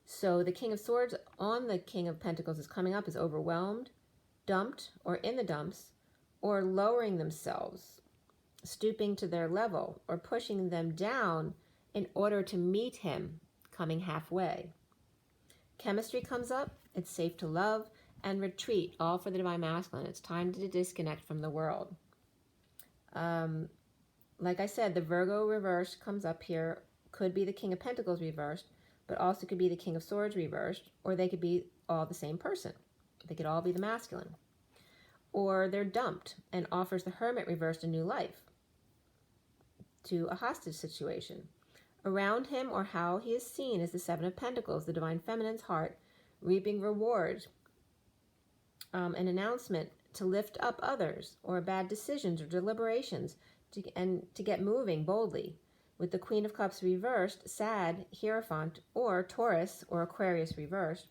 So the King of Swords on the King of Pentacles is coming up as overwhelmed, dumped, or in the dumps, or lowering themselves, stooping to their level, or pushing them down in order to meet him, coming halfway. Chemistry comes up. It's safe to love and retreat, all for the Divine Masculine. It's time to disconnect from the world. Like I said, the Virgo reversed comes up here. Could be the King of Pentacles reversed, but also could be the King of Swords reversed, or they could be all the same person. They could all be the masculine. Or they're dumped and offers the Hermit reversed a new life to a hostage situation. Around him, or how he is seen, is the Seven of Pentacles, the Divine Feminine's heart, reaping rewards, an announcement to lift up others, or bad decisions or deliberations, to get moving boldly. With the Queen of Cups reversed, sad, Hierophant, or Taurus or Aquarius reversed,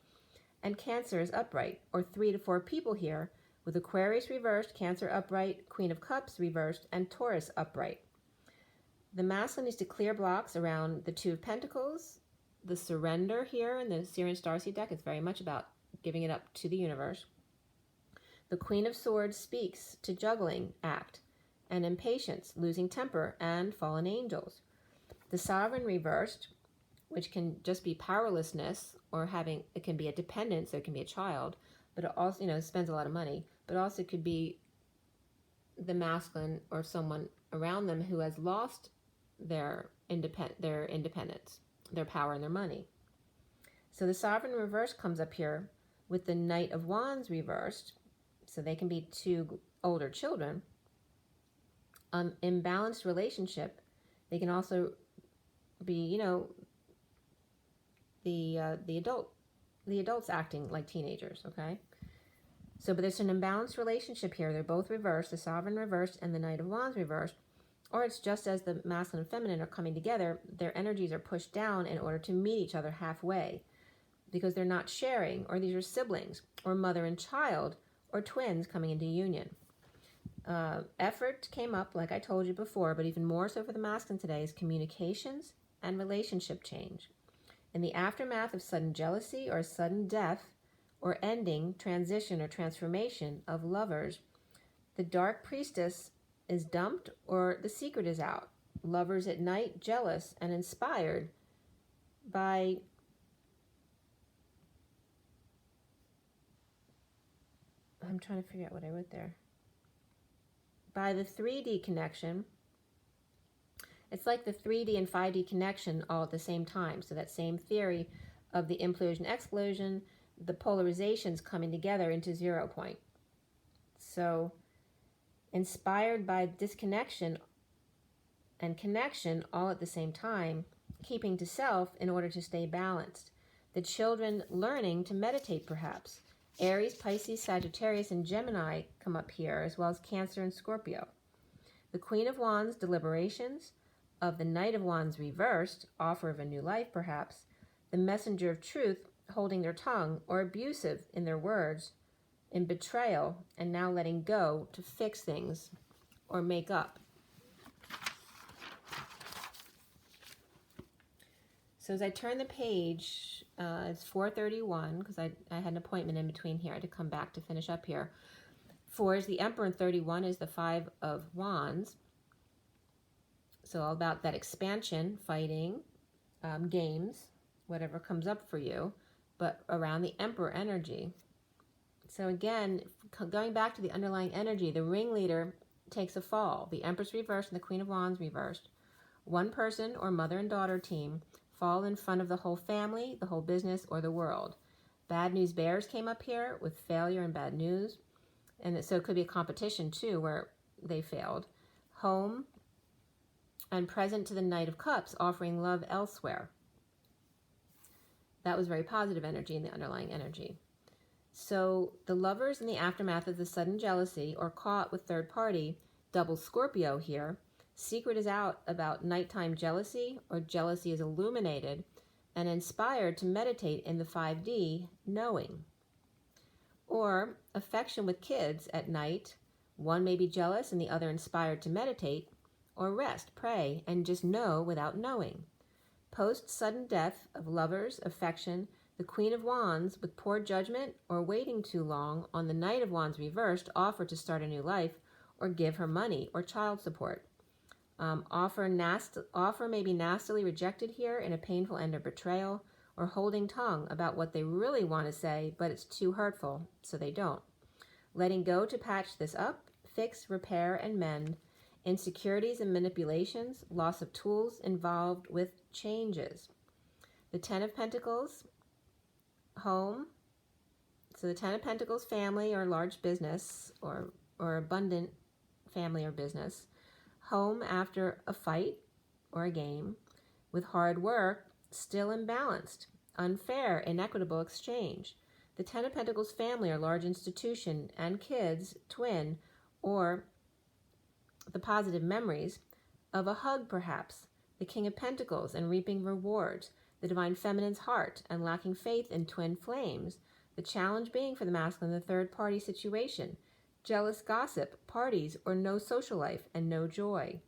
and Cancer is upright, or 3 to 4 people here, with Aquarius reversed, Cancer upright, Queen of Cups reversed, and Taurus upright. The masculine needs to clear blocks around the Two of Pentacles, the surrender here in the SIRIAN Starseed deck. It's very much about giving it up to the universe. The Queen of Swords speaks to juggling act and impatience, losing temper, and fallen angels. The Sovereign reversed, which can just be powerlessness, or it can be a dependent, so it can be a child, but it also, spends a lot of money, but also could be the masculine or someone around them who has lost their independence, their power, and their money. So the Sovereign reverse comes up here with the Knight of Wands reversed, so they can be 2 older children. Imbalanced relationship. They can also be, the adults acting like teenagers, okay? So, but there's an imbalanced relationship here. They're both reversed, the Sovereign reversed and the Knight of Wands reversed. Or it's just as the masculine and feminine are coming together, their energies are pushed down in order to meet each other halfway, because they're not sharing, or these are siblings, or mother and child, or twins coming into union. Effort came up, like I told you before, but even more so for the masculine today is communications and relationship change. In the aftermath of sudden jealousy or sudden death or ending, transition, or transformation of lovers, the Dark Priestess is dumped, or the secret is out. Lovers at night, jealous and inspired by I'm trying to figure out what I wrote there. By the 3D connection. It's like the 3D and 5D connection all at the same time. So that same theory of the implosion-explosion, the polarizations coming together into 0 point. So inspired by disconnection and connection all at the same time, keeping to self in order to stay balanced. The children learning to meditate perhaps, Aries, Pisces, Sagittarius, and Gemini come up here, as well as Cancer and Scorpio. The Queen of Wands, deliberations. Of the Knight of Wands reversed, offer of a new life perhaps. The Messenger of Truth, holding their tongue, or abusive in their words, in betrayal, and now letting go to fix things or make up. So as I turn the page, it's 4:31, because I had an appointment in between here. I had to come back to finish up here. 4 is the Emperor, and 31 is the Five of Wands. So all about that expansion, fighting, games, whatever comes up for you, but around the Emperor energy. So again, going back to the underlying energy, the ringleader takes a fall. The Empress reversed and the Queen of Wands reversed. One person or mother and daughter team fall in front of the whole family, the whole business, or the world. Bad news bears came up here with failure and bad news. And so it could be a competition too where they failed. Home and present to the Knight of Cups, offering love elsewhere. That was very positive energy in the underlying energy. So the Lovers in the aftermath of the sudden jealousy or caught with third party, double Scorpio here. Secret is out about nighttime jealousy, or jealousy is illuminated and inspired to meditate in the 5D, knowing. Or affection with kids at night. One may be jealous and the other inspired to meditate, or rest, pray, and just know without knowing. Post-sudden death of lovers, affection, the Queen of Wands with poor judgment or waiting too long on the Knight of Wands reversed, offer to start a new life or give her money or child support. Offer may be nastily rejected here in a painful end of betrayal, or holding tongue about what they really want to say, but it's too hurtful, so they don't. Letting go to patch this up, fix, repair, and mend. Insecurities and manipulations, loss of tools involved with changes. The Ten of Pentacles, home. So the Ten of Pentacles, family or large business, or abundant family or business. Home after a fight or a game. With hard work, still imbalanced. Unfair, inequitable exchange. The Ten of Pentacles, family or large institution, and kids, twin, or the positive memories of a hug perhaps. The King of Pentacles and reaping rewards. The Divine Feminine's heart and lacking faith in twin flames. The challenge being for the masculine, the third party situation. Jealous gossip, parties, or no social life and no joy.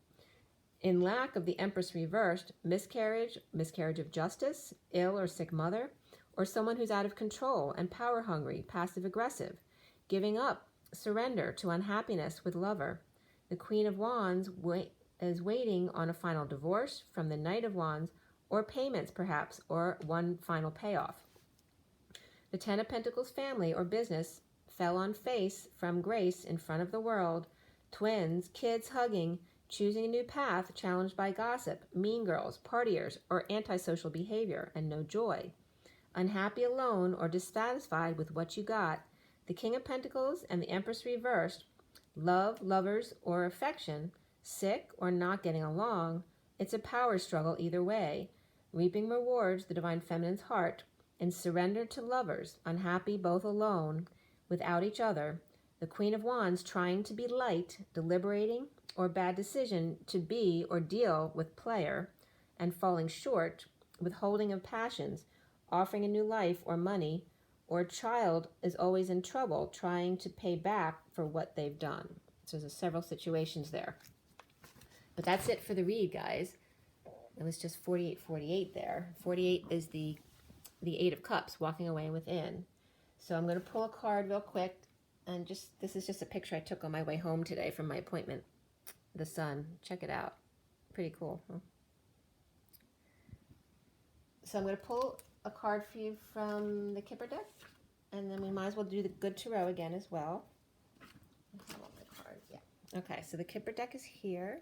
In lack of the Empress reversed, miscarriage of justice, ill or sick mother, or someone who's out of control and power hungry, passive aggressive. Giving up, surrender to unhappiness with lover. The Queen of Wands is waiting on a final divorce from the Knight of Wands, or payments perhaps, or one final payoff. The Ten of Pentacles, family or business, fell on face from grace in front of the world. Twins, kids hugging, choosing a new path, challenged by gossip, mean girls, partiers, or antisocial behavior, and no joy. Unhappy alone or dissatisfied with what you got. The King of Pentacles and the Empress reversed. Love, lovers, or affection, sick or not getting along. It's a power struggle either way. Reaping rewards, the Divine Feminine's heart, and surrender to lovers, unhappy both alone, without each other. The Queen of Wands trying to be light, deliberating, or bad decision to be or deal with player, and falling short, withholding of passions, offering a new life or money, or a child is always in trouble, trying to pay back for what they've done. So there's several situations there. But that's it for the read, guys. It was just 48 there. 48 is the Eight of Cups, walking away within. So I'm going to pull a card real quick, and this is just a picture I took on my way home today from my appointment. The sun. Check it out. Pretty cool, huh? So I'm going to pull a card for you from the Kipper deck, and then we might as well do the Good Tarot again as well. I want my card. Yeah. Okay, so the Kipper deck is here.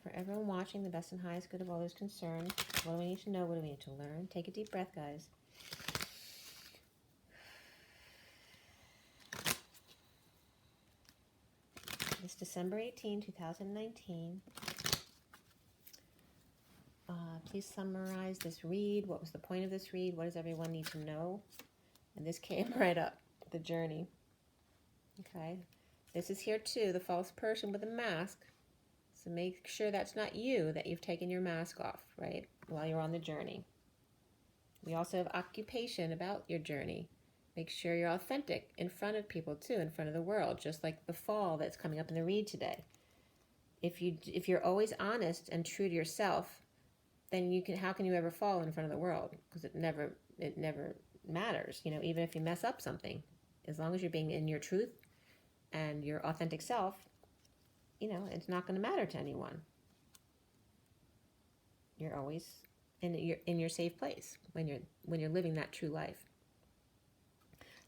For everyone watching, the best and highest good of all those concerned. What do we need to know? What do we need to learn? Take a deep breath, guys. It's December 18, 2019. please summarize this read. What was the point of this read? What does everyone need to know? And this came right up, the journey. Okay. This is here too, the false person with a mask. So make sure that's not you, that you've taken your mask off, right, while you're on the journey. We also have occupation about your journey. Make sure you're authentic in front of people too, in front of the world, just like the fall that's coming up in the read today. If you're always honest and true to yourself, then how can you ever fall in front of the world? Because it never matters, you know, even if you mess up something. As long as you're being in your truth and your authentic self, you know, it's not going to matter to anyone. You're always in your safe place when you're living that true life.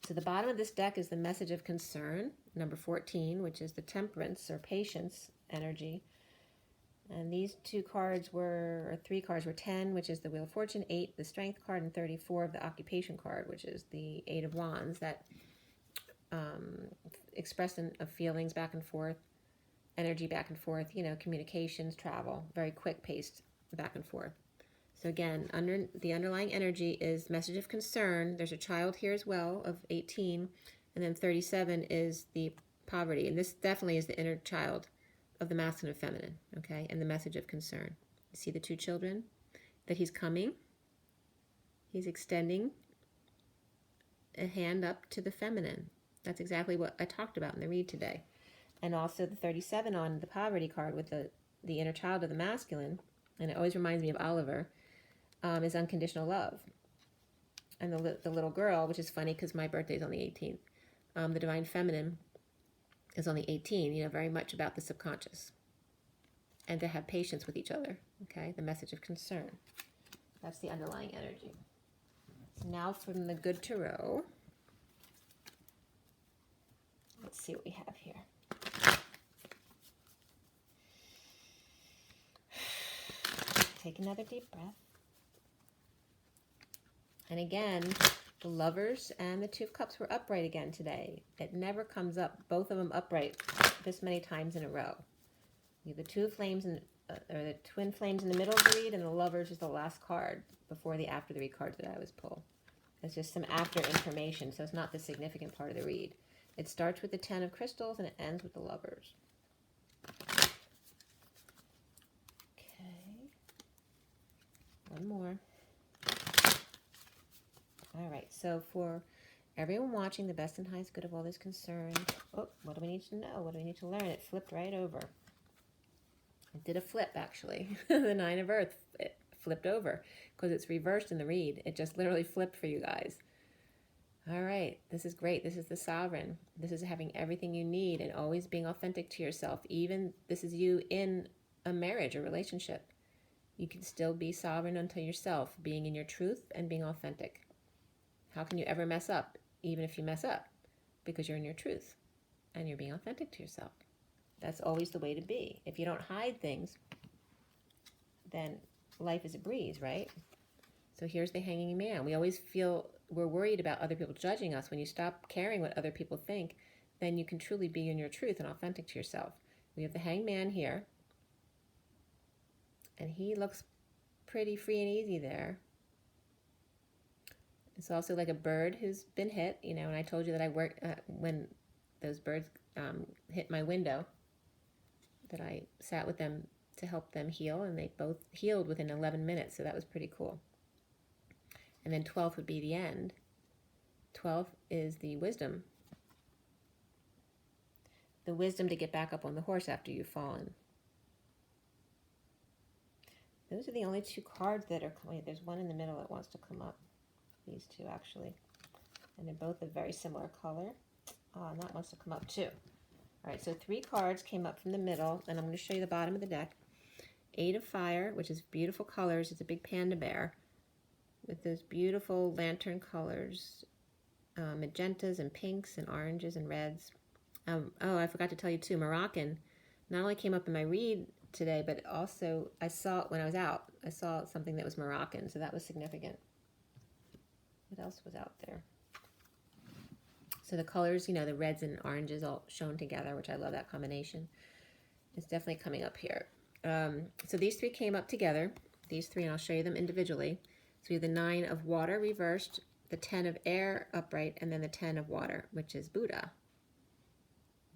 So the bottom of this deck is the message of concern, number 14, which is the temperance or patience energy. And these three cards were 10, which is the Wheel of Fortune, 8, the Strength card, and 34 of the Occupation card, which is the 8 of Wands, that expression of feelings back and forth, energy back and forth, you know, communications, travel, very quick paced back and forth. So again, under the underlying energy is message of concern. There's a child here as well of 18, and then 37 is the poverty. And this definitely is the inner child of the masculine and feminine, okay? And the message of concern. You see the two children? That he's coming. He's extending a hand up to the feminine. That's exactly what I talked about in the read today. And also the 37 on the poverty card with the inner child of the masculine, and it always reminds me of Oliver, is unconditional love. And the little girl, which is funny because my birthday is on the 18th, the divine feminine is on the 18th, you know, very much about the subconscious. And to have patience with each other, okay? The message of concern. That's the underlying energy. So now from the Good Tarot, let's see what we have here. Take another deep breath. And again, the Lovers and the Two of Cups were upright again today. It never comes up, both of them upright this many times in a row. You have the Two of Flames or the Twin Flames in the middle of the read, and the Lovers is the last card before the after the read cards that I always pull. It's just some after information, so it's not the significant part of the read. It starts with the 10 of Crystals and it ends with the Lovers. Okay. One more. All right, so for everyone watching, the best and highest good of all is concerned. Oh, what do we need to know? What do we need to learn? It flipped right over. It did a flip, actually. The 9 of Earth, it flipped over because it's reversed in the read. It just literally flipped for you guys. All right, this is great. This is the Sovereign. This is having everything you need and always being authentic to yourself. Even this is you in a marriage or relationship. You can still be sovereign unto yourself, being in your truth and being authentic. How can you ever mess up, even if you mess up? Because you're in your truth and you're being authentic to yourself. That's always the way to be. If you don't hide things, then life is a breeze, right? So here's the Hanging Man. We always feel we're worried about other people judging us. When you stop caring what other people think, then you can truly be in your truth and authentic to yourself. We have the Hanged Man here. And he looks pretty free and easy there. It's also like a bird who's been hit, you know, and I told you that I worked when those birds hit my window, that I sat with them to help them heal, and they both healed within 11 minutes, so that was pretty cool. And then 12th would be the end. 12th is the wisdom. The wisdom to get back up on the horse after you've fallen. Those are the only two cards that are coming. There's one in the middle that wants to come up. These two, actually. And they're both a very similar color. And that wants to come up, too. All right, so 3 cards came up from the middle, and I'm going to show you the bottom of the deck. 8 of Fire, which is beautiful colors. It's a big panda bear with those beautiful lantern colors, magentas and pinks and oranges and reds. Oh, I forgot to tell you, too, Moroccan not only came up in my read today, but also I saw it when I was out. I saw something that was Moroccan, so that was significant. What else was out there? So the colors, you know, the reds and oranges all shown together, which I love that combination. It's definitely coming up here. So these 3 came up together. these three, and I'll show you them individually. So we have the 9 of water reversed, the 10 of air upright, and then the 10 of water, which is Buddha.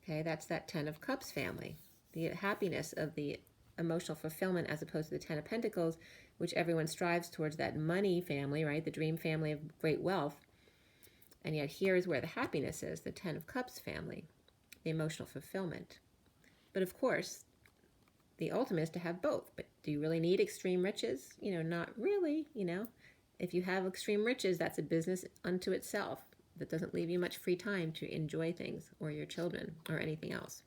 Okay, that's that 10 of cups family, the happiness of the emotional fulfillment, as opposed to the 10 of pentacles, which everyone strives towards, that money family, right? The dream family of great wealth. And yet here is where the happiness is, the 10 of cups family, the emotional fulfillment. But of course, the ultimate is to have both. But do you really need extreme riches? You know, not really, you know. If you have extreme riches, that's a business unto itself. That doesn't leave you much free time to enjoy things, or your children, or anything else.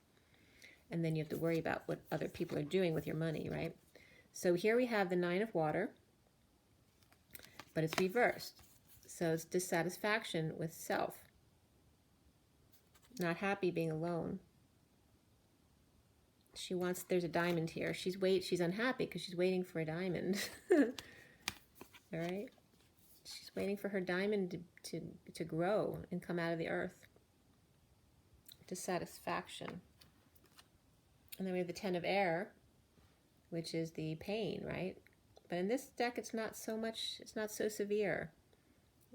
And then you have to worry about what other people are doing with your money, right? So here we have the 9 of water, but it's reversed. So it's dissatisfaction with self. Not happy being alone. She wants, there's a diamond here. She's unhappy because she's waiting for a diamond. All right? She's waiting for her diamond to grow and come out of the earth. Dissatisfaction. And then we have the 10 of air, which is the pain, right? But in this deck, it's not so much, it's not so severe.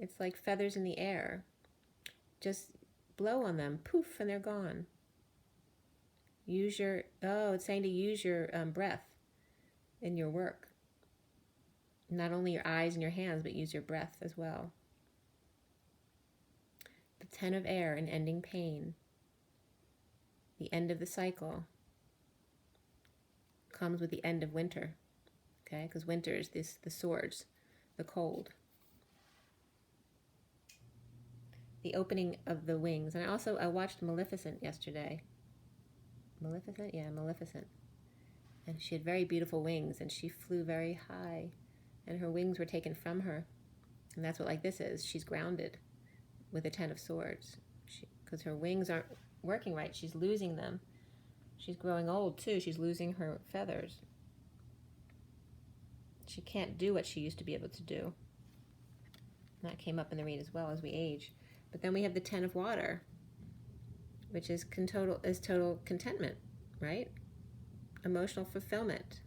It's like feathers in the air. Just blow on them, poof, and they're gone. Use your, it's saying to use your breath in your work. Not only your eyes and your hands, but use your breath as well. The 10 of air, an ending pain. The end of the cycle comes with the end of winter, okay? Because winter is the swords, the cold. The opening of the wings. And I watched Maleficent yesterday. Maleficent? Yeah, Maleficent. And she had very beautiful wings, and she flew very high, and her wings were taken from her. And that's what like this is. She's grounded with a 10 of swords. Because her wings aren't working right. She's losing them. She's growing old too. She's losing her feathers. She can't do what she used to be able to do. And that came up in the read as well as we age. But then we have the 10 of water, which is total contentment, right? Emotional fulfillment.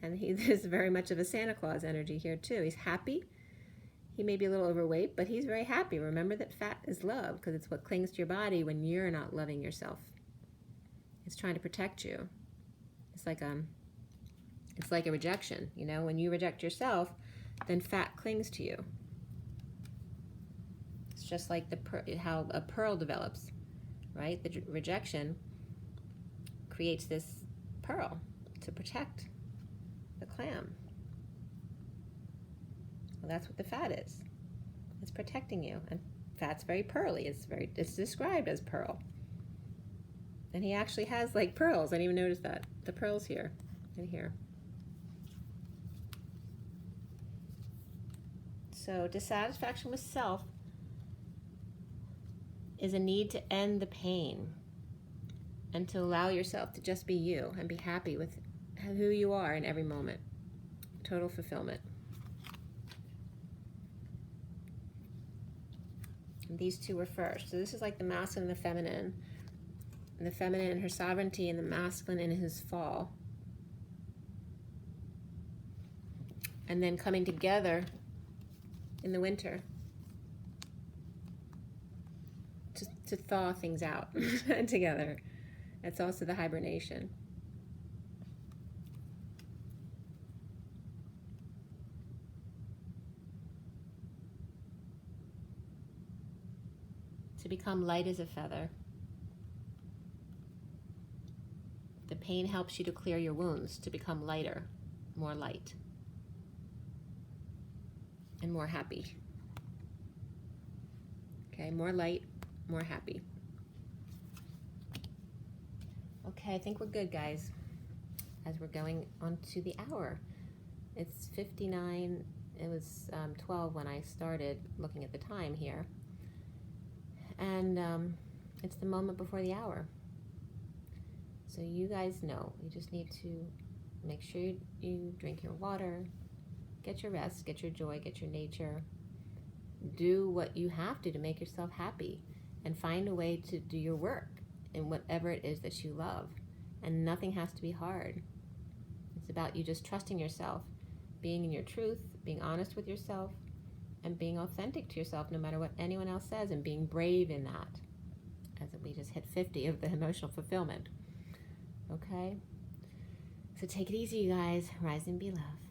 And there's very much of a Santa Claus energy here too. He's happy. He may be a little overweight, but he's very happy. Remember that fat is love, because it's what clings to your body when you're not loving yourself. It's trying to protect you. It's like a rejection, you know. When you reject yourself, then fat clings to you. It's just like how a pearl develops, right? The rejection creates this pearl to protect the clam. Well, that's what the fat is. It's protecting you, and fat's very pearly. It's described as pearl. And he actually has like pearls. I didn't even notice that. The pearls here and here. So dissatisfaction with self is a need to end the pain and to allow yourself to just be you and be happy with who you are in every moment. Total fulfillment. And these two were first. So this is like the masculine and the feminine. And the feminine in her sovereignty, and the masculine in his fall. And then coming together in the winter to thaw things out together. It's also the hibernation. To become light as a feather. The pain helps you to clear your wounds, to become lighter, more light, and more happy. Okay, more light, more happy. Okay, I think we're good, guys, as we're going on to the hour. It's 59, it was 12 when I started looking at the time here. And it's the moment before the hour. So you guys know, you just need to make sure you drink your water, get your rest, get your joy, get your nature. Do what you have to make yourself happy, and find a way to do your work in whatever it is that you love. And nothing has to be hard. It's about you just trusting yourself being in your truth, being honest with yourself, and being authentic to yourself no matter what anyone else says, and being brave in that. As we just hit 50 of the emotional fulfillment. Okay? So take it easy, you guys. Rise and be love.